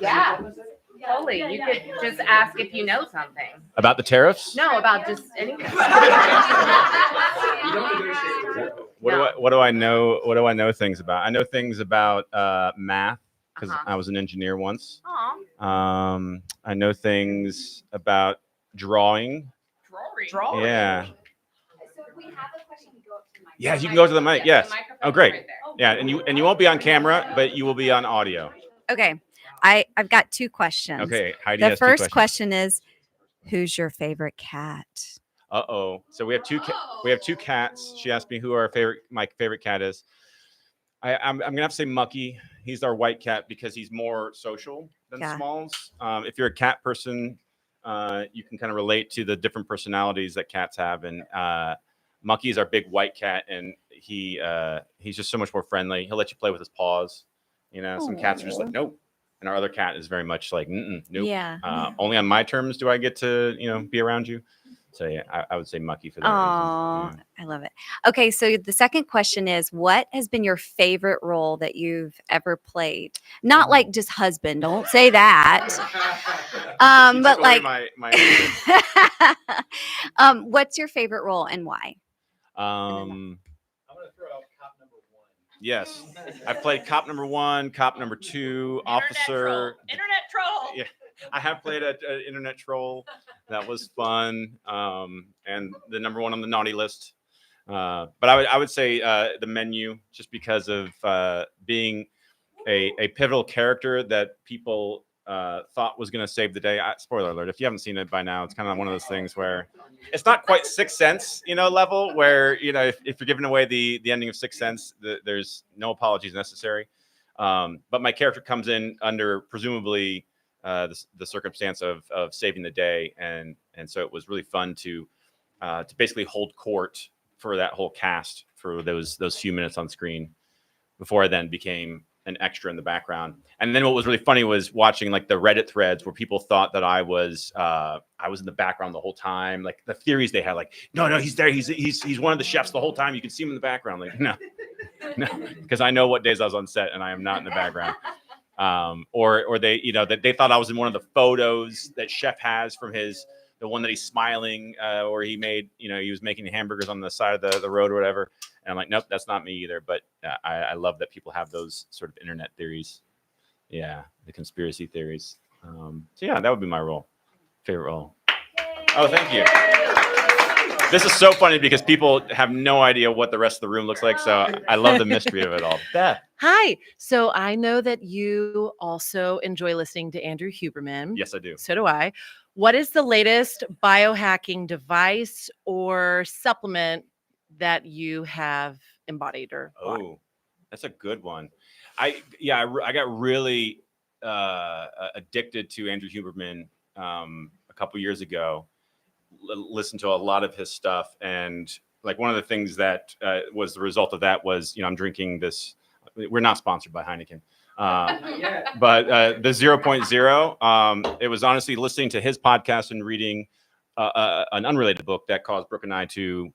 Yeah, totally. You could just ask if you know something. About the tariffs? No, about just anything. What do I know? What do I know things about? I know things about math because I was an engineer once. I know things about drawing. Drawing. Yeah. So if we have a question, we go up to the mic. Yeah, you can go to the mic. Yes. The microphone's Oh, great. right there. Yeah, and you won't be on camera, but you will be on audio. Okay, I've got two questions. Okay, Heidi The has two first questions. question is, who's your favorite cat? Uh-oh. So we have two cats. She asked me who my favorite cat is. I'm gonna have to say Mucky. He's our white cat because he's more social than Smalls. If you're a cat person, you can kind of relate to the different personalities that cats have. And Mucky is our big white cat, and he's just so much more friendly. He'll let you play with his paws. You know, some cats are just like, nope. And our other cat is very much like, nope. Yeah. Only on my terms do I get to, be around you. So yeah, I would say Mucky for that reason. Yeah. I love it. Okay, so the second question is, what has been your favorite role that you've ever played? Not like just husband. Don't say that. But like, what's your favorite role and why? I'm gonna throw out cop number 1. Yes, I've played cop number 1, cop number 2, officer, internet troll. Yeah, I have played an internet troll. That was fun, and the number 1 on the naughty list. But I would say the menu, just because of being a pivotal character that people thought was going to save the day. Spoiler alert, if you haven't seen it by now, it's kind of one of those things where it's not quite Sixth Sense, level where, if you're giving away the ending of Sixth Sense, there's no apologies necessary. But my character comes in under presumably the circumstance of saving the day. And so it was really fun to basically hold court for that whole cast for those few minutes on screen before I then became an extra in the background. And then what was really funny was watching like the Reddit threads where people thought that I was in the background the whole time. Like the theories they had, like, no, he's there. He's one of the chefs the whole time. You can see him in the background. Like, no, because I know what days I was on set and I am not in the background. Or they, that they thought I was in one of the photos that Chef has from the one that he's smiling, or he made, he was making hamburgers on the side of the road or whatever. And I'm like, nope, that's not me either. But I love that people have those sort of internet theories. Yeah, the conspiracy theories. So yeah, that would be my favorite role. Oh, thank you. This is so funny because people have no idea what the rest of the room looks like. So I love the mystery of it all. Beth. Hi. So I know that you also enjoy listening to Andrew Huberman. Yes, I do. So do I. What is the latest biohacking device or supplement that you have embodied or bought? Oh, that's a good one. I got really addicted to Andrew Huberman a couple years ago. Listened to a lot of his stuff, and like one of the things that was the result of that was, I'm drinking this. We're not sponsored by Heineken. But the 0.0, it was honestly listening to his podcast and reading an unrelated book that caused Brooke and I to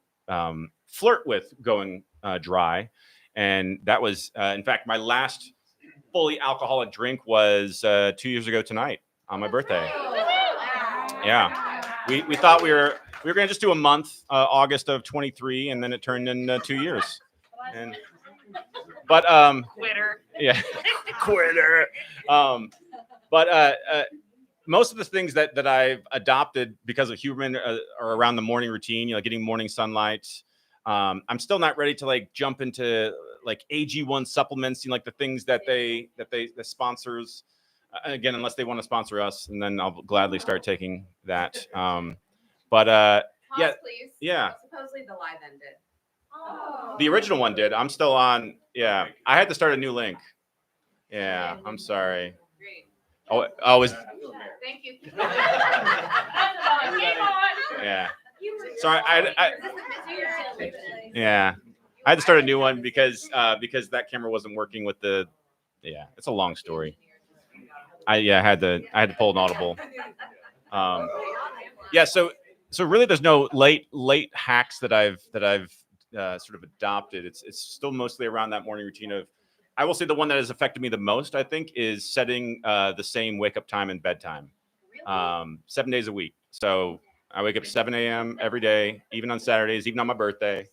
flirt with going dry. And that was, in fact, my last fully alcoholic drink was 2 years ago tonight on my birthday. Yeah. We thought we were going to just do a month, August of 23, and then it turned into 2 years. But Quitter. Yeah, quitter. But most of the things that I've adopted because of Huberman are around the morning routine. Getting morning sunlight. I'm still not ready to like jump into like AG1 supplements, like the things that the sponsors. Again, unless they want to sponsor us, and then I'll gladly start taking that. But Pause, yeah, please. yeah. Supposedly the live ended. The original one did. I'm still on. Yeah, I had to start a new link. Yeah, I'm sorry. Great. Oh, was. Thank you. Yeah. Sorry, yeah, I had to start a new one because that camera wasn't working with the. Yeah, it's a long story. I had to pull an audible. Yeah, so really, there's no late hacks that I've sort of adopted. It's still mostly around that morning routine of I will say the one that has affected me the most, I think, is setting the same wake up time and bedtime, 7 days a week. So I wake up 7 a.m. every day, even on Saturdays, even on my birthday.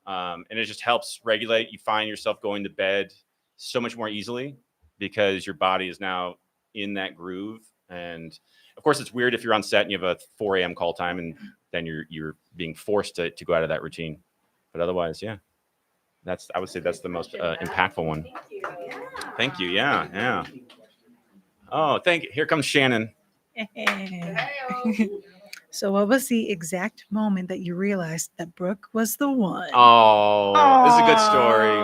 And it just helps regulate. You find yourself going to bed so much more easily because your body is now in that groove. And of course, it's weird if you're on set and you have a 4 a.m. call time and then you're being forced to go out of that routine. But otherwise, yeah, I would say that's the most impactful one. Thank you. Yeah, yeah. Oh, thank you. Here comes Shannon. So, what was the exact moment that you realized that Brooke was the one? Oh, this is a good story.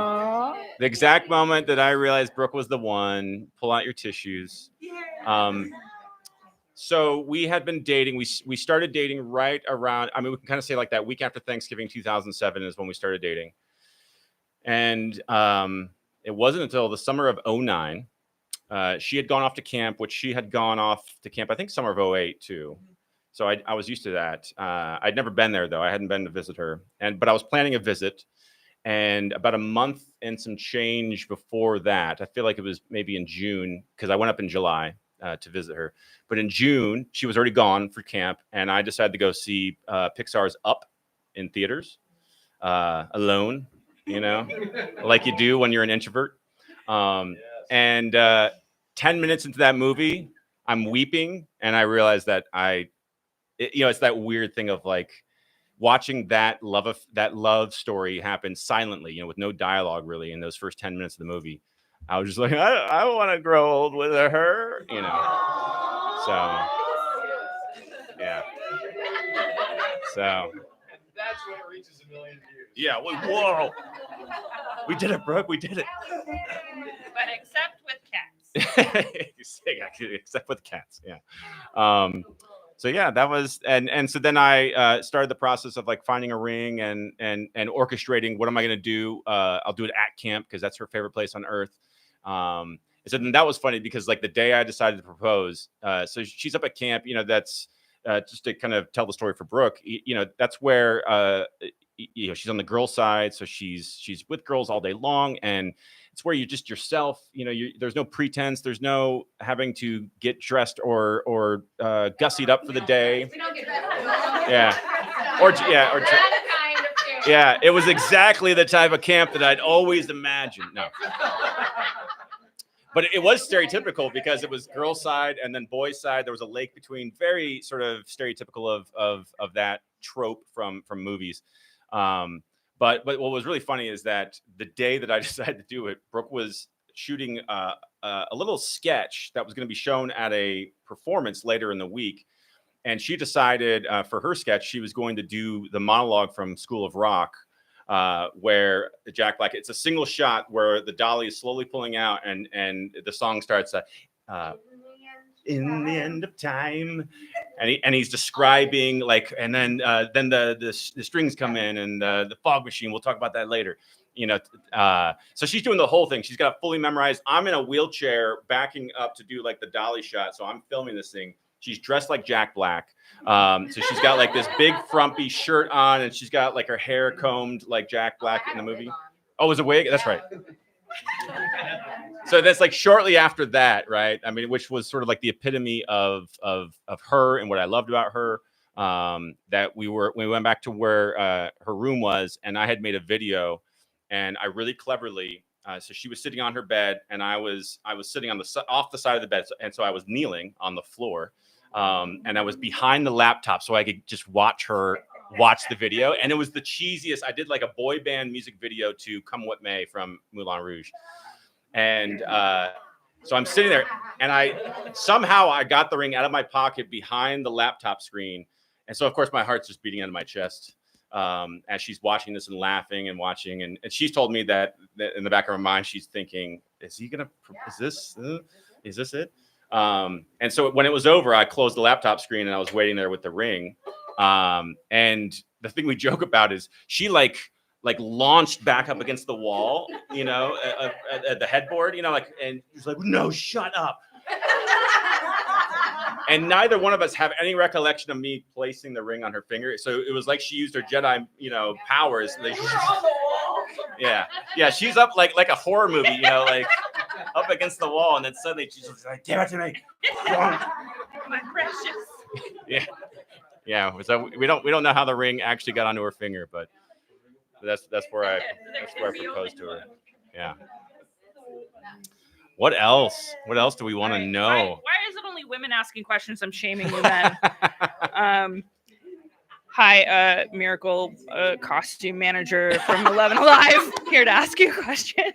The exact moment that I realized Brooke was the one. Pull out your tissues. So we had been dating. We started dating right around. I mean, we can kind of say like that week after Thanksgiving, 2007 is when we started dating. And it wasn't until the summer of 2009. She had gone off to camp, which she had gone off to camp, I think summer of 2008 too. So I was used to that. I'd never been there though. I hadn't been to visit her, but I was planning a visit. And about a month and some change before that, I feel like it was maybe in June, because I went up in July to visit her. But in June, she was already gone for camp, and I decided to go see Pixar's Up in theaters alone, like you do when you're an introvert. And 10 minutes into that movie, I'm weeping, and I realized that it's that weird thing of like watching that love story happen silently, with no dialogue really in those first 10 minutes of the movie. I was just like, I want to grow old with her, So, yeah. So that's when it reaches 1 million views. Yeah. Whoa. We did it, Brooke. We did it. But except with cats. Except with cats. Yeah. So yeah, that was, and so then I started the process of like finding a ring and orchestrating what am I going to do. I'll do it at camp because that's her favorite place on earth. So then that was funny because like the day I decided to propose, so she's up at camp. That's just to kind of tell the story for Brooke. That's where she's on the girl side, so she's with girls all day long, and it's where you're just yourself. There's no pretense. There's no having to get dressed or gussied up for the day. We don't get Yeah. Yeah. It was exactly the type of camp that I'd always imagined. No. But it was stereotypical because it was girl side and then boy side. There was a lake between, very sort of stereotypical of that trope from movies. But what was really funny is that the day that I decided to do it, Brooke was shooting a little sketch that was going to be shown at a performance later in the week. And she decided for her sketch, she was going to do the monologue from School of Rock, where Jack Black, it's a single shot where the dolly is slowly pulling out and the song starts in the end of time, and he's describing like, and then the strings come in and the fog machine. We'll talk about that later. So she's doing the whole thing. She's got it fully memorized. I'm in a wheelchair backing up to do like the dolly shot. So I'm filming this thing. She's dressed like Jack Black. So she's got like this big frumpy shirt on, and she's got like her hair combed like Jack Black in the movie. Oh, it was a wig? That's right. So that's like shortly after that, right? I mean, which was sort of like the epitome of her and what I loved about her. That we went back to where her room was, and I had made a video, and I really cleverly. So she was sitting on her bed, and I was sitting on off the side of the bed, and so I was kneeling on the floor, and I was behind the laptop, so I could just watch the video. And it was the cheesiest. I did like a boy band music video to "Come What May" from Moulin Rouge, and so I'm sitting there, and I got the ring out of my pocket behind the laptop screen, and so of course my heart's just beating out of my chest. As she's watching this and laughing and watching, and she's told me that in the back of her mind she's thinking, is this it? And so when it was over, I closed the laptop screen and I was waiting there with the ring. And the thing we joke about is she like launched back up against the wall, at the headboard, and she's like, no, shut up. And neither one of us have any recollection of me placing the ring on her finger. So it was like she used her Jedi, powers. Yeah. She's up like a horror movie, like up against the wall, and then suddenly she's just like, "Damn it to me!" My precious. Yeah. So we don't know how the ring actually got onto her finger, but that's where I proposed to her. Yeah. What else? What else do we want to Right. know? Why is it only women asking questions? I'm shaming you men. Hi, Miracle costume manager from 11 Alive, here to ask you a question.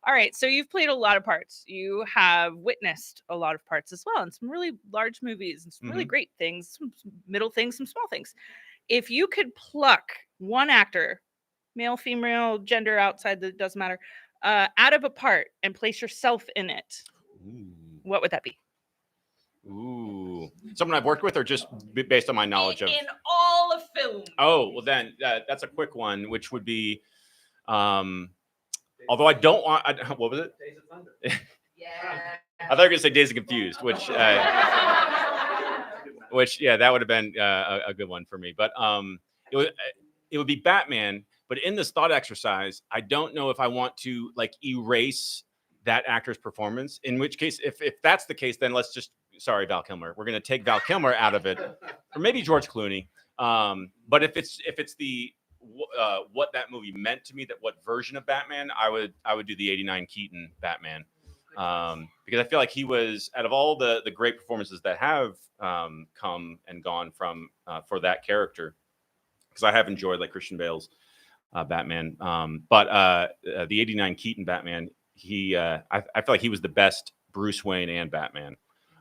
All right, so you've played a lot of parts. You have witnessed a lot of parts as well, and some really large movies, and some really great things, some middle things, some small things. If you could pluck one actor, male, female, gender outside, that doesn't matter, out of a part and place yourself in it, what would that be? Ooh. Someone I've worked with, or just based on my knowledge of? In all of film. Oh, well then that's a quick one, which would be, although I don't want, what was it? Days of Thunder. Yeah. I thought you were gonna say Days of Confused, which that would have been a good one for me. But it would be Batman. But in this thought exercise, I don't know if I want to like erase that actor's performance. In which case, if that's the case, then let's just, sorry, Val Kilmer, we're gonna take Val Kilmer out of it, or maybe George Clooney. But if it's the what that movie meant to me, that what version of Batman, I would do the '89 Keaton Batman, because I feel like he was, out of all the great performances that have come and gone from for that character, because I have enjoyed like Christian Bale's Batman, but the '89 Keaton Batman, I feel like he was the best Bruce Wayne and Batman.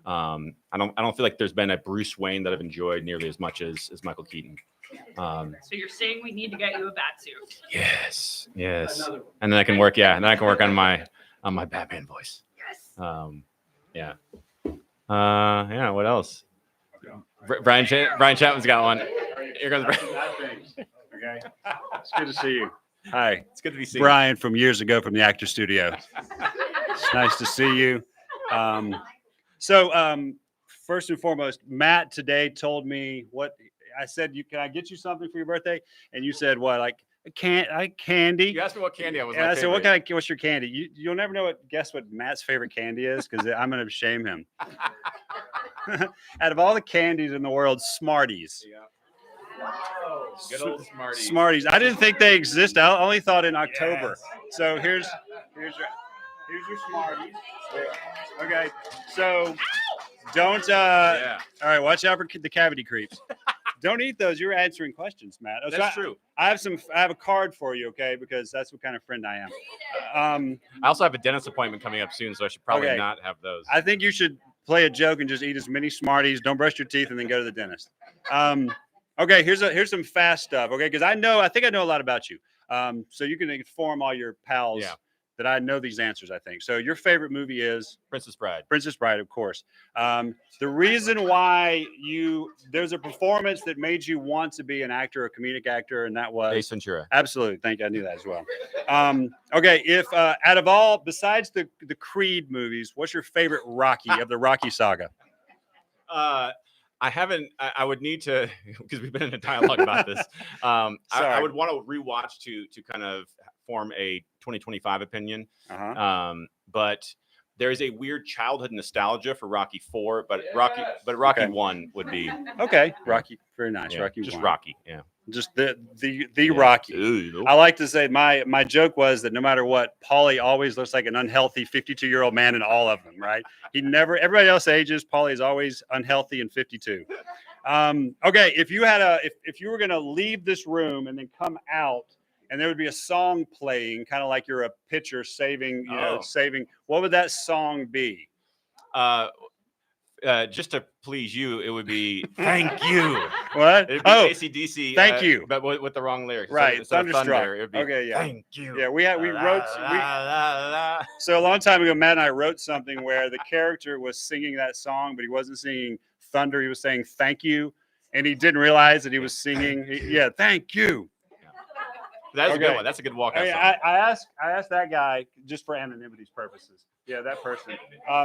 I don't feel like there's been a Bruce Wayne that I've enjoyed nearly as much as Michael Keaton. So you're saying we need to get you a bat suit? Yes, Another one. and then I can work. Yeah, and then I can work on my Batman voice. Yes. Yeah. What else? Brian Chapman's got one. Here goes Brian. Okay. It's good to see you. Hi. It's good to be seen. Brian from years ago from the Actor Studio. It's nice to see you. First and foremost, Matt today told me what I said. Can I get you something for your birthday? And you said what? Like candy. You asked me what candy I was. And I said, what's your candy? You'll never know guess what Matt's favorite candy is, because I'm going to shame him. Out of all the candies in the world, Smarties. Yeah. Good old Smarties. Smarties. I didn't think they exist. I only thought in October. Yes. So here's your Smarties. Okay. So don't all right, watch out for the cavity creeps. Don't eat those. You're answering questions, Matt. That's true. I have a card for you, okay? Because that's what kind of friend I am. I also have a dentist appointment coming up soon, so I should probably Okay. not have those. I think you should play a joke and just eat as many Smarties. Don't brush your teeth and then go to the dentist. Okay, here's some fast stuff, okay? Because I think I know a lot about you. So you can inform all your pals that I know these answers, I think. So your favorite movie is Princess Bride. Princess Bride, of course. The reason why there's a performance that made you want to be an actor, a comedic actor, and that was Ace Ventura. absolutely. Thank you. I knew that as well. Okay, if out of all, besides the Creed movies, what's your favorite Rocky of the Rocky saga? I haven't. I would need to, because we've been in a dialogue about this. I would want to rewatch to kind of form a 2025 opinion. But there is a weird childhood nostalgia for Rocky 4, but Rocky Okay. 1 would be Okay, Rocky, very nice. yeah, Rocky, just 1. Rocky. Yeah, Just the Yeah. Rocky. Ooh, I like to say my joke was that no matter what, Paulie always looks like an unhealthy 52-year-old man in all of them, right? Everybody else ages. Paulie's always unhealthy and 52. Okay, if you were gonna leave this room and then come out, and there would be a song playing, kind of like you're a pitcher saving, what would that song be? just to please you, it would be "Thank You." What? It'd be AC/DC. Thank you. But with the wrong lyrics. Right, Instead of Thunderstruck. thunder, it would be, Okay, yeah. Thank you. Yeah, we wrote. So a long time ago, Matt and I wrote something where the character was singing that song, but he wasn't singing thunder. He was saying "Thank you," and he didn't realize that he was singing. Thank you. That's a Okay. good one. That's a good walkout I, song. I asked that guy just for anonymity's purposes. Yeah, that person. I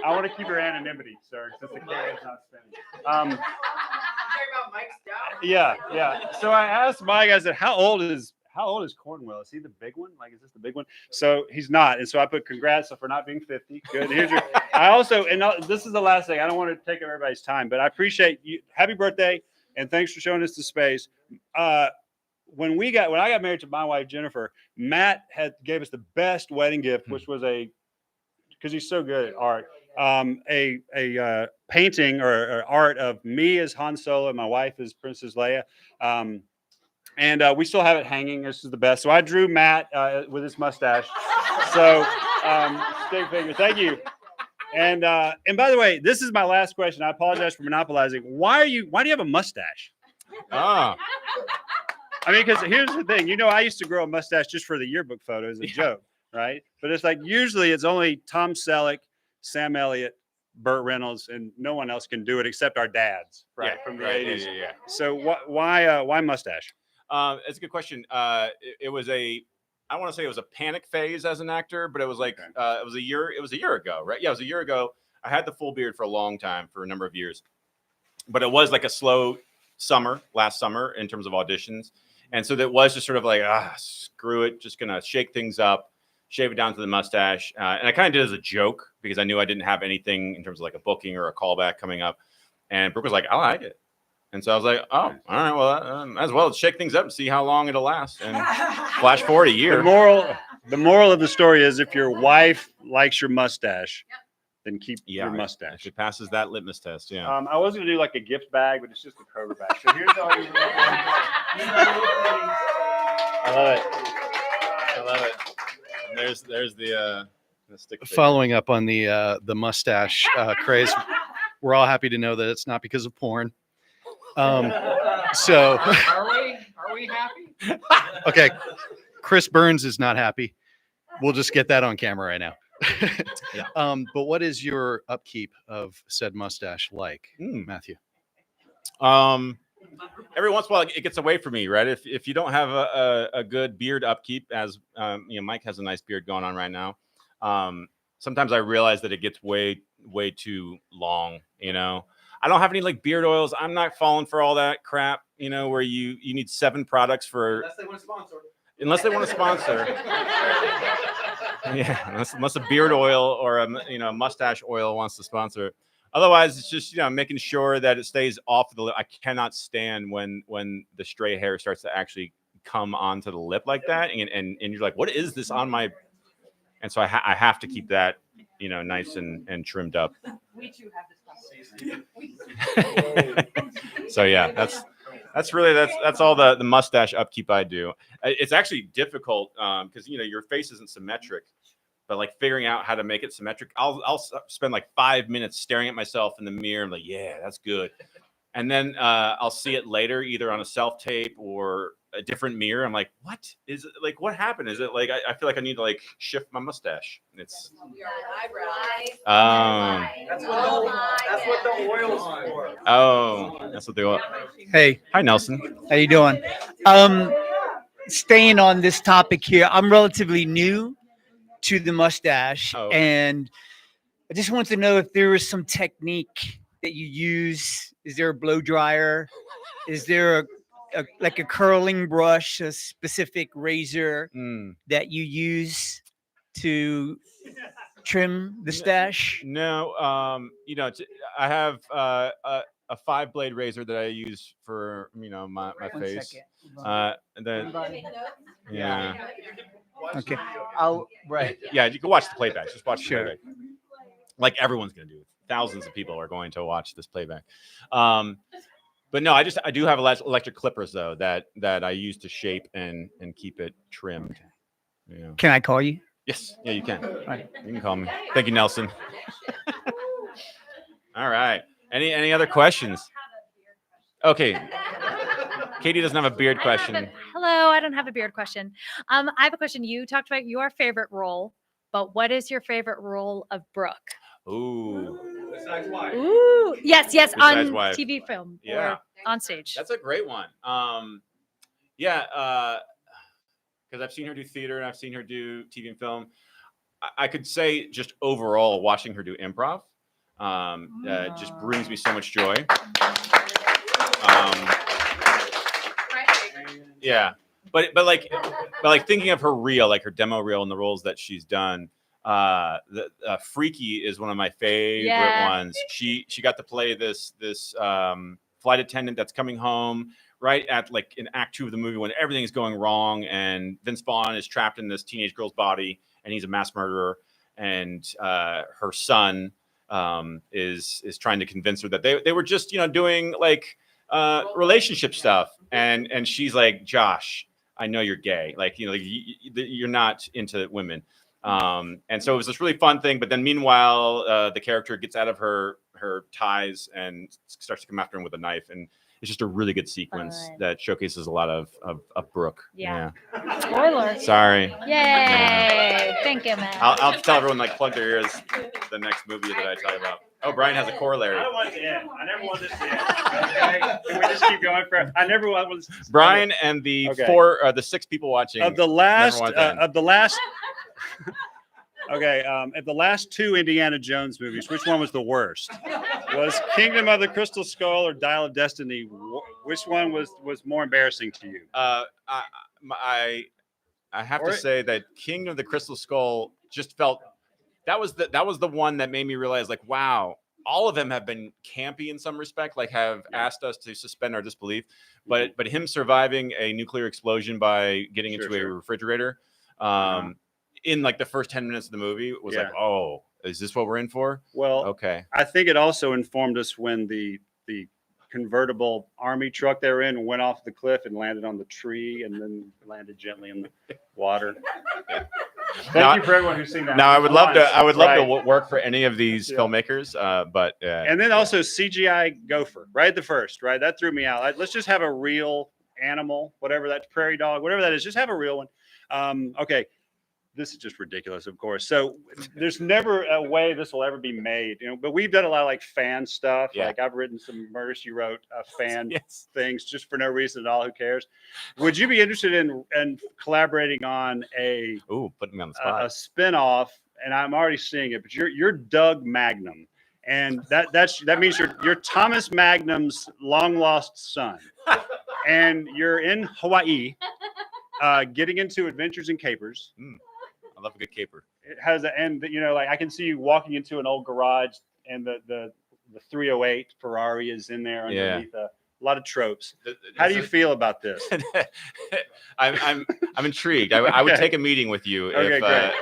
want to keep your anonymity, sir, since the camera's not spinning. Talking about Mike's dad? Yeah. So I asked Mike. I said, "How old is how old is Cornwell? Is he the big one? Like, is this the big one? So he's not. And so I put congrats for not being 50. Good. Here's your, I also, and this is the last thing. I don't want to take up everybody's time, but I appreciate you. Happy birthday. And thanks for showing us the space. When I got married to my wife, Jennifer, Matt gave us the best wedding gift, which was because he's so good at art, a painting or art of me as Han Solo and my wife as Princess Leia. And we still have it hanging. This is the best. So I drew Matt with his mustache. So stick figure. Thank you. And by the way, this is my last question. I apologize for monopolizing. Why do you have a mustache? Ah, I mean, because here's the thing. I used to grow a mustache just for the yearbook photo as a joke, right? But it's like usually it's only Tom Selleck, Sam Elliott, Burt Reynolds, and no one else can do it except our dads, right? From the 80s. Yeah. So why mustache? It's a good question. It was I don't want to say it was a panic phase as an actor, but it was like it was a year ago, right? Yeah, it was a year ago. I had the full beard for a long time, for a number of years, but it was like a slow last summer in terms of auditions, and so that was just sort of like screw it, just gonna shake things up, shave it down to the mustache, and I kind of did it as a joke because I knew I didn't have anything in terms of like a booking or a callback coming up, and Brooke was like, I like it. And so I was like, oh, all right, well, as well, shake things up and see how long it'll last. And flash forward a year. The moral of the story is if your wife likes your mustache, then keep your mustache. If it passes that litmus test, yeah. I was going to do like a gift bag, but it's just a Kroger bag. So here's all your I love it. And there's the stick figure. Following up on the mustache craze, we're all happy to know that it's not because of porn. So Are we happy? okay, Chris Burns is not happy. We'll just get that on camera right now. Yeah. But what is your upkeep of said mustache like, Matthew? Every once in a while it gets away from me, right? If you don't have a good beard upkeep, as Mike has a nice beard going on right now. Sometimes I realize that it gets way too long, I don't have any like beard oils. I'm not falling for all that crap, where you need 7 products for. Unless they want to sponsor. Yeah, unless a beard oil or a mustache oil wants to sponsor it. Otherwise, it's just making sure that it stays off the lip. I cannot stand when the stray hair starts to actually come onto the lip like that, and you're like, what is this on my? And so I have to keep that nice and trimmed up. We too have this conversation. So yeah, that's all the mustache upkeep I do. It's actually difficult because your face isn't symmetric, but like figuring out how to make it symmetric. I'll spend like 5 minutes staring at myself in the mirror. I'm like, yeah, that's good. And then I'll see it later, either on a self tape or a different mirror. I'm like, what is it? Like, what happened? Is it like I feel like I need to like shift my mustache? It's That's what the oil's for. oh, that's what they want. Hey, Hi, Nelson. how you doing? Staying on this topic here, I'm relatively new to the mustache, Oh. and I just want to know if there is some technique that you use. Is there a blow dryer? Is there a curling brush, a specific razor that you use to trim the stash? No, I have a 5-blade razor that I use for my One face. second. And then yeah, Okay. yeah, you can watch the playback. Just watch the Sure. playback. Like everyone's gonna do. Thousands of people are going to watch this playback. But no, I do have electric clippers though that I use to shape and keep it trimmed. Yeah. Can I call you? Yes. Yeah, you can. Right. You can call me. Thank you, Nelson. All right. Any other questions? Okay. Katie doesn't have a beard question. Hello, I don't have a beard question. I have a question. You talked about your favorite role, but what is your favorite role of Brooke? Ooh. Besides wife. Ooh, yes, Besides on wife. TV, film, Yeah. or on stage. That's a great one. Yeah, because I've seen her do theater and I've seen her do TV and film. I could say just overall, watching her do improv just brings me so much joy. Yeah, but like thinking of her reel, like her demo reel and the roles that she's done. Freaky is one of my favorite Yeah. ones. She got to play this flight attendant that's coming home right at like in act 2 of the movie when everything is going wrong and Vince Vaughn is trapped in this teenage girl's body and he's a mass murderer, and her son is trying to convince her that they were just doing like relationship stuff, and she's like, Josh, I know you're gay, like like you're not into women. And so it was this really fun thing, but then meanwhile the character gets out of her ties and starts to come after him with a knife, and it's just a really good sequence Fun. that showcases a lot of Brooke. Yeah. Spoiler. Sorry. Yay. Yeah. Thank you, man. I'll tell everyone, like, plug their ears the next movie that I talk about. Oh, Brian has a corollary. I don't want it to end. I never want this to end. Okay? Can we just keep going for? I never want this. Brian and the Okay. the 6 people watching Of the last want that. Okay, of the last 2 Indiana Jones movies, which one was the worst? Was Kingdom of the Crystal Skull or Dial of Destiny? Which one was more embarrassing to you? I have Or- to say that King of the Crystal Skull just felt that was the one that made me realize, like, wow, all of them have been campy in some respect, like have asked us to suspend our disbelief. But him surviving a nuclear explosion by getting into a refrigerator in like the first 10 minutes of the movie was like, oh, is this what we're in for? Well, Okay. I think it also informed us when the convertible army truck they were in went off the cliff and landed on the tree and then landed gently in the water. Thank you for everyone who's seen that. Now I would love to Right. work for any of these filmmakers, but And then also CGI gopher, right at the first, right? That threw me out. Let's just have a real animal, whatever that prairie dog, whatever that is, just have a real one. Okay. This is just ridiculous, of course. So there's never a way this will ever be made, but we've done a lot of like fan stuff. Yeah. Like I've written some Murder She Wrote fan Yes. things just for no reason at all. Who cares? Would you be interested in collaborating on putting me on the spot. a spin-off? And I'm already seeing it, but you're Doug Magnum, and that means you're Thomas Magnum's long lost son, and you're in Hawaii, getting into adventures and capers. I love a good caper. It has like I can see you walking into an old garage, and the 308 Ferrari is in there underneath a lot of tropes. How do you feel about this? I'm intrigued. I would Okay. take a meeting with you. Okay, if, great.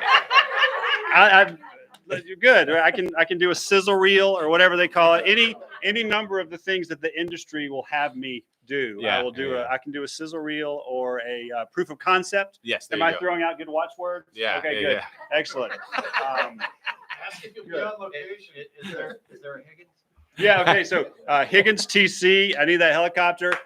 You're good. I can do a sizzle reel or whatever they call it. Any number of the things that the industry will have me do. Yeah, I will do. yeah. I can do a sizzle reel or a proof of concept. Yes. There Am you I go. throwing out good watchwords? Yeah. Okay. yeah, Good. yeah. Excellent. Ask if you'll be on location. Is there a Higgins? Yeah. Okay. So Higgins TC. I need that helicopter.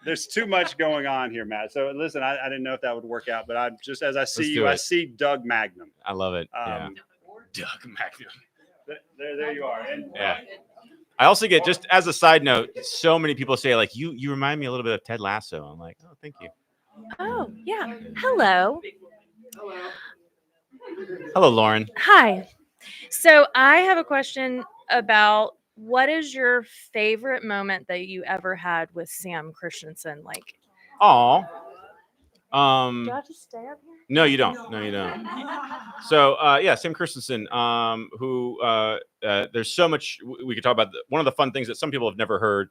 There's too much going on here, Matt. So listen, I didn't know if that would work out, but I just as I see Let's you, do I it. see Doug Magnum. I love it. Yeah. Doug Magnum. There you are. And, Yeah. I also get, just as a side note, so many people say, like, you remind me a little bit of Ted Lasso. I'm like, oh, thank you. Oh, yeah. Hello. Hello, Lauren. Hi. So I have a question about what is your favorite moment that you ever had with Sam Christensen? Like, Aw. do I have to stay up here? No, you don't. No, you don't. So, Sam Christensen, who there's so much we could talk about. One of the fun things that some people have never heard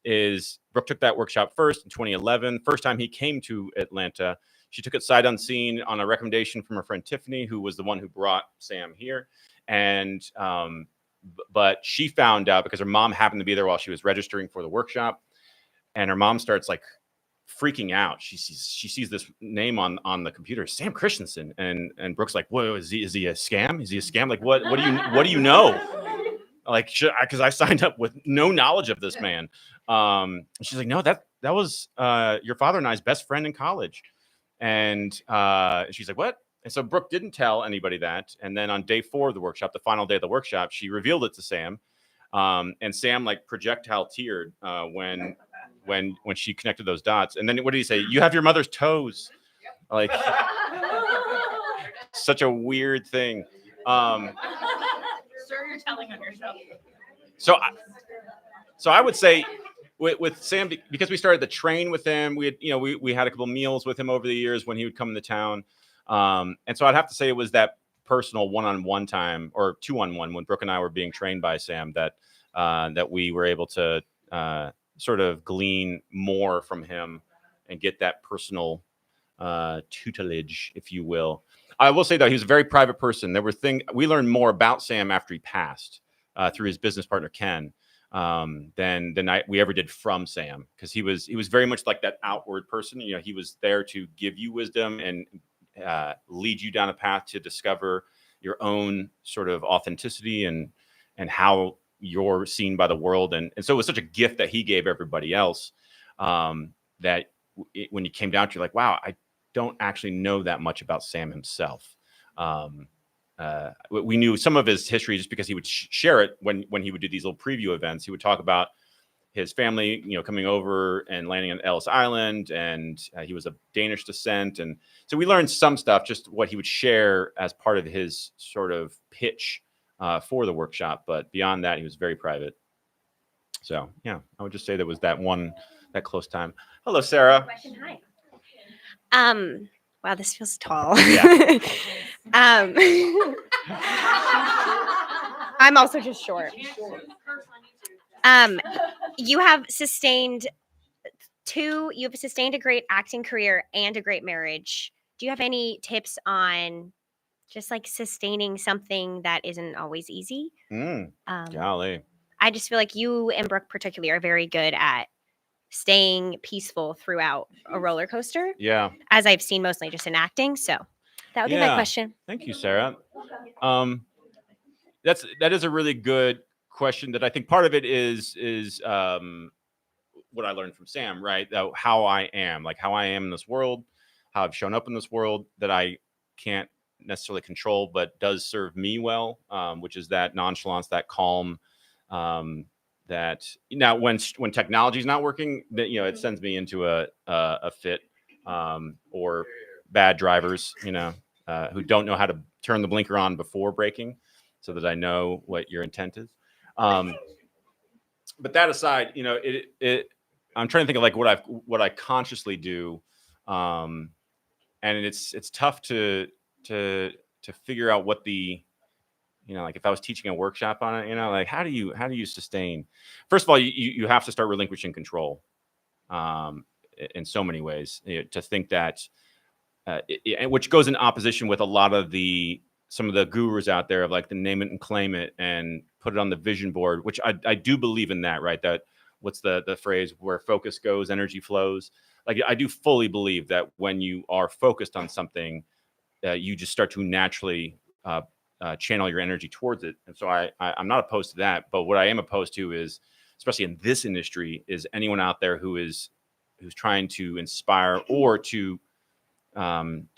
is Brooke took that workshop first in 2011. First time he came to Atlanta, she took it sight unseen on a recommendation from her friend Tiffany, who was the one who brought Sam here. And but she found out because her mom happened to be there while she was registering for the workshop, and her mom starts like freaking out. She sees this name on the computer, Sam Christensen, and Brooke's like, "Whoa, is he a scam? Is he a scam? Like, what do you know? Like, because I signed up with no knowledge of this man." She's like, "No, that was your father and I's best friend in college." And she's like, "What?" And so Brooke didn't tell anybody that. And then on day 4 of the workshop, the final day of the workshop, she revealed it to Sam. And Sam like projectile teared when she connected those dots. And then what did he say? "You have your mother's toes." Like, such a weird thing. Sir, you're telling on yourself. So I would say with Sam, because we started to train with him, we had, we had a couple meals with him over the years when he would come into town. And so I'd have to say it was that personal one-on-one time, or two-on-one, when Brooke and I were being trained by Sam, that we were able to sort of glean more from him and get that personal tutelage, if you will. I will say, though, he was a very private person. There were things we learned more about Sam after he passed through his business partner Ken than we ever did from Sam, because he was very much like that outward person. He was there to give you wisdom and lead you down a path to discover your own sort of authenticity and how you're seen by the world. And so it was such a gift that he gave everybody else, that when you came down to, you're like, wow, I don't actually know that much about Sam himself. We knew some of his history just because he would share it when he would do these little preview events. He would talk about his family, coming over and landing on Ellis Island, and he was of Danish descent. And so we learned some stuff, just what he would share as part of his sort of pitch for the workshop. But beyond that, he was very private. So yeah, I would just say that was that close time. Hello, Sarah. Question, hi. Wow, this feels tall. Yeah. I'm also just short. You have sustained a great acting career and a great marriage. Do you have any tips on just like sustaining something that isn't always easy? Golly. I just feel like you and Brooke particularly are very good at staying peaceful throughout a roller coaster. Yeah. As I've seen mostly just in acting. So that would be my question. Thank you, Sarah. That is a really good question. That I think part of it is what I learned from Sam, right? How I am in this world, how I've shown up in this world, that I can't necessarily control, but does serve me well, which is that nonchalance, that calm, that now when technology is not working, that it sends me into a fit, or bad drivers, who don't know how to turn the blinker on before braking, so that I know what your intent is. But that aside, I'm trying to think of like what I consciously do, and it's tough to figure out what the, like if I was teaching a workshop on it, like how do you sustain? First of all, you have to start relinquishing control, in so many ways, to think that, which goes in opposition with a lot of some of the gurus out there of like the name it and claim it and put it on the vision board, which I do believe in that, right? That what's the phrase, where focus goes, energy flows. Like I do fully believe that when you are focused on something, you just start to naturally channel your energy towards it. And so I'm not opposed to that. But what I am opposed to is, especially in this industry, is anyone out there who's trying to inspire or to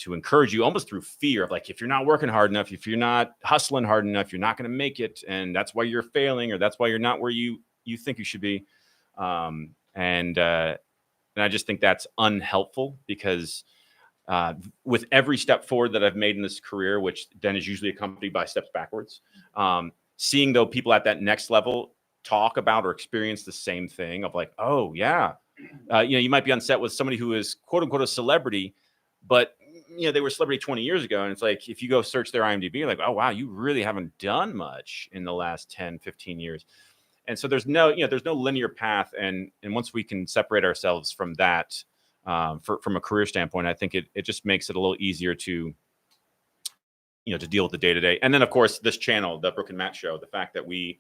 encourage you almost through fear of like, if you're not working hard enough, if you're not hustling hard enough, you're not going to make it. And that's why you're failing, or that's why you're not where you think you should be. And I just think that's unhelpful, because with every step forward that I've made in this career, which then is usually accompanied by steps backwards, seeing though people at that next level talk about or experience the same thing of like, oh yeah, you might be on set with somebody who is quote unquote a celebrity, but they were a celebrity 20 years ago. And it's like, if you go search their IMDb, you're like, oh wow, you really haven't done much in the last 10, 15 years. And so there's no linear path. And once we can separate ourselves from that, from a career standpoint, I think it just makes it a little easier to deal with the day-to-day. And then of course, this channel, the Brooke and Matt Show, the fact that we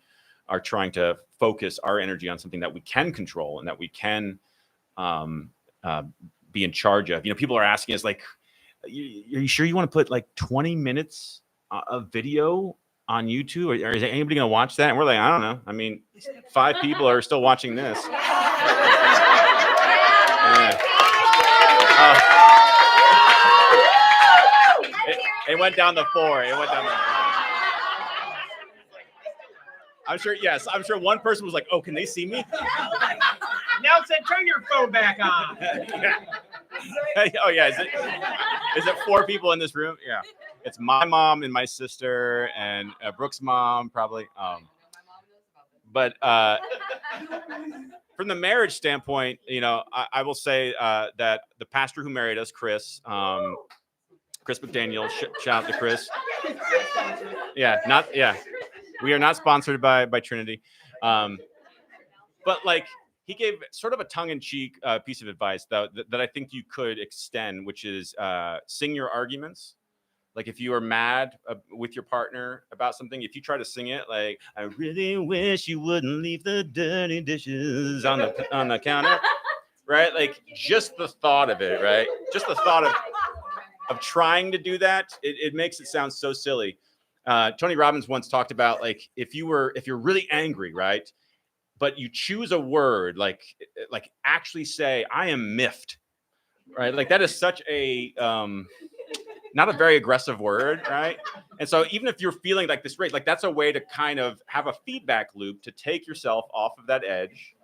are trying to focus our energy on something that we can control and that we can be in charge of. People are asking us like, are you sure you want to put like 20 minutes of video on YouTube, or is anybody going to watch that? And we're like, I don't know. I mean, 5 people are still watching this. It went down the 4. I'm sure one person was like, oh, can they see me? Nelson, turn your phone back on. Oh yeah, is it 4 people in this room? Yeah, it's my mom and my sister and Brooke's mom probably. But from the marriage standpoint, I will say that the pastor who married us, Chris McDaniel, shout out to Chris. Yeah, we are not sponsored by Trinity, but like he gave sort of a tongue-in-cheek piece of advice that I think you could extend, which is sing your arguments. Like if you are mad with your partner about something, if you try to sing it, like I really wish you wouldn't leave the dirty dishes on the counter, right? Like just the thought of it, right? Just the thought of trying to do that, it makes it sound so silly. Tony Robbins once talked about like if you're really angry, right? But you choose a word like actually say I am miffed, right? Like that is such a not a very aggressive word, right? And so even if you're feeling like this rage, like that's a way to kind of have a feedback loop to take yourself off of that edge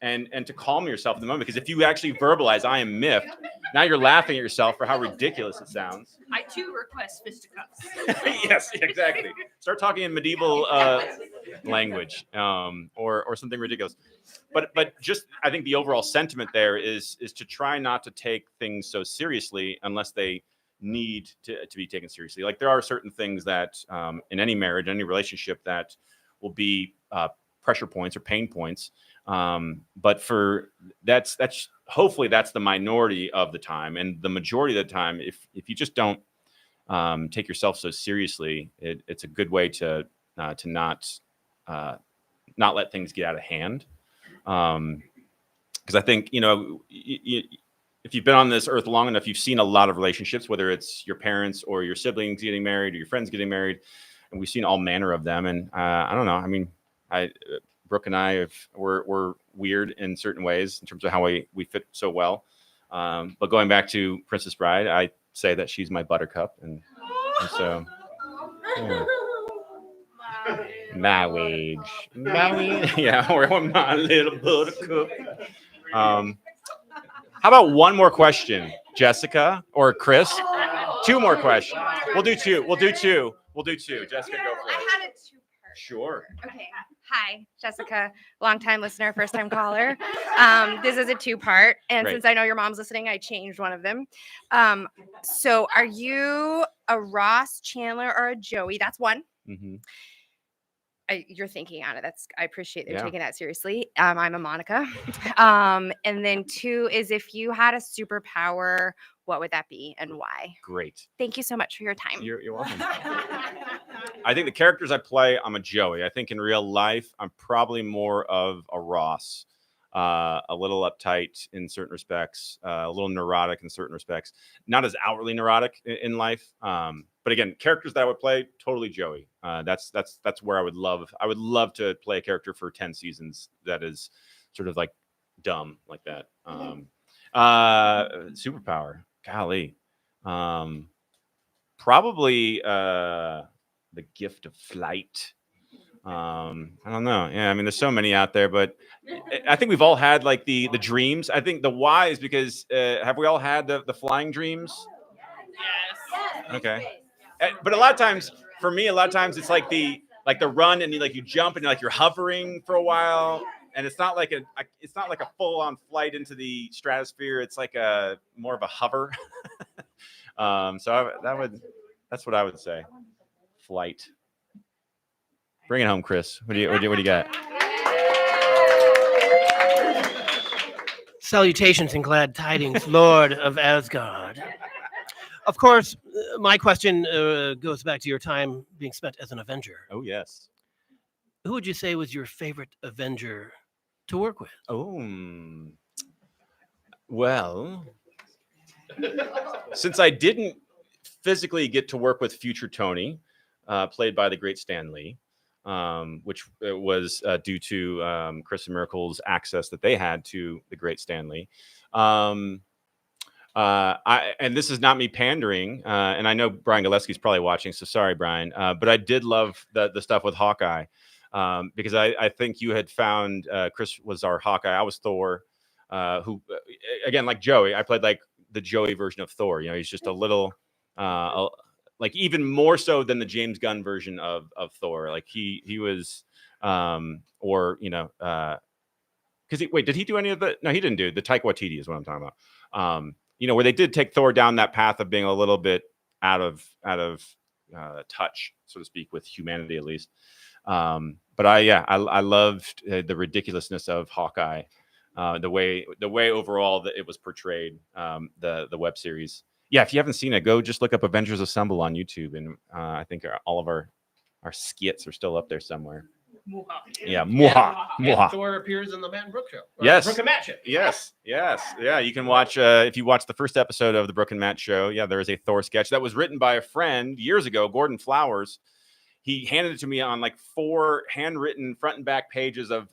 and to calm yourself in the moment. Because if you actually verbalize I am miffed, now you're laughing at yourself for how ridiculous it sounds. I too request fisticuffs. Yes, exactly. Start talking in medieval language or something ridiculous. But just I think the overall sentiment there is to try not to take things so seriously unless they need to be taken seriously. Like there are certain things that in any marriage, any relationship that will be pressure points or pain points. But for that's hopefully that's the minority of the time, and the majority of the time, if you just don't take yourself so seriously, it's a good way to not let things get out of hand. Because I think if you've been on this earth long enough, you've seen a lot of relationships, whether it's your parents or your siblings getting married or your friends getting married, and we've seen all manner of them. And I don't know. I mean, Brooke and I we're weird in certain ways in terms of how we fit so well. But going back to Princess Bride, I say that she's my buttercup, and so yeah. Marriage, yeah, or my little buttercup. How about one more question, Jessica or Chris? Two more questions. We'll do two. Jessica, go for it. I had a two-part. Sure. Okay. Hi, Jessica, longtime listener, first-time caller. This is a two-part, and Great. since I know your mom's listening, I changed one of them. So, are you a Ross, Chandler, or a Joey? That's one. Mm-hmm. You're thinking on it. I appreciate they're Yeah. taking that seriously. I'm a Monica. And then two is if you had a superpower, what would that be and why? Great. Thank you so much for your time. You're welcome. I think the characters I play, I'm a Joey. I think in real life, I'm probably more of a Ross. A little uptight in certain respects, a little neurotic in certain respects. Not as outwardly neurotic in life. But again, characters that I would play, totally Joey. That's where I would love to play a character for 10 seasons that is sort of like dumb like that. Superpower, golly. Probably the gift of flight. I don't know. Yeah, I mean, there's so many out there, but I think we've all had like the dreams. I think the why is because have we all had the flying dreams? Yes. Okay. But a lot of times, for me, it's like the run and you jump and you're hovering for a while, and it's not like a full on flight into the stratosphere. It's like more of a hover. So that's what I would say. Flight. Bring it home, Chris. What do you got? Salutations and glad tidings, Lord of Asgard. Of course, my question goes back to your time being spent as an Avenger. Oh, yes. Who would you say was your favorite Avenger to work with? Oh, well, since I didn't physically get to work with future Tony, played by the great Stan Lee, which was due to Chris and Miracle's access that they had to the great Stan Lee. And this is not me pandering, and I know Brian Gillespie's probably watching, so sorry, Brian. But I did love the stuff with Hawkeye, because I think you had found Chris was our Hawkeye. I was Thor, who again, like Joey, I played like the Joey version of Thor. He's just a little like even more so than the James Gunn version of Thor. Like he was, because wait, did he do any of the? No, he didn't do the Taika Waititi is what I'm talking about. Where they did take Thor down that path of being a little bit out of touch, so to speak, with humanity at least. But I loved the ridiculousness of Hawkeye, the way overall that it was portrayed, the web series. Yeah, if you haven't seen it, go just look up Avengers Assemble on YouTube, and I think all of our skits are still up there somewhere. Yeah, And Thor appears in the Matt and Brooke show. Yes. Brooke and Matt show. Yes. Yeah, you can watch if you watch the first episode of the Brooke and Matt show. Yeah, there is a Thor sketch that was written by a friend years ago, Gordon Flowers. He handed it to me on like 4 handwritten front and back pages of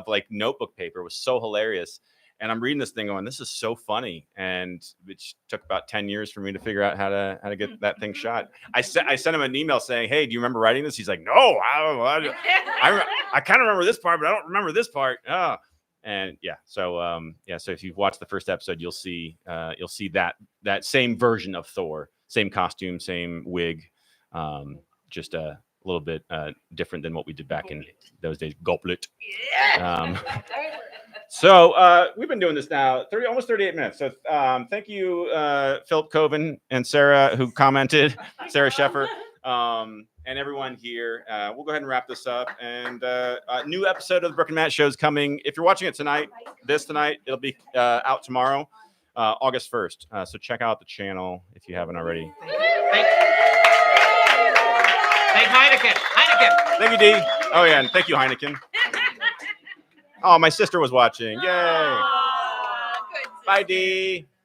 like notebook paper. It was so hilarious. And I'm reading this thing going, this is so funny. And it took about 10 years for me to figure out how to get that thing shot. I sent him an email saying, hey, do you remember writing this? He's like, no, I kind of remember this part, but I don't remember this part. Oh. And so if you watch the first episode, you'll see that same version of Thor, same costume, same wig, just a little bit different than what we did back in those days. Goblet. So we've been doing this now almost 38 minutes. So thank you, Philip Coven and Sarah, who commented, Sarah Sheffer, and everyone here. We'll go ahead and wrap this up. And a new episode of the Brooke and Matt show is coming. If you're watching it tonight, it'll be out tomorrow, August 1st. So check out the channel if you haven't already. Thank Heineken. Thank you, Dee. Oh, yeah, and thank you, Heineken. Oh, my sister was watching. Yay. Bye, Dee.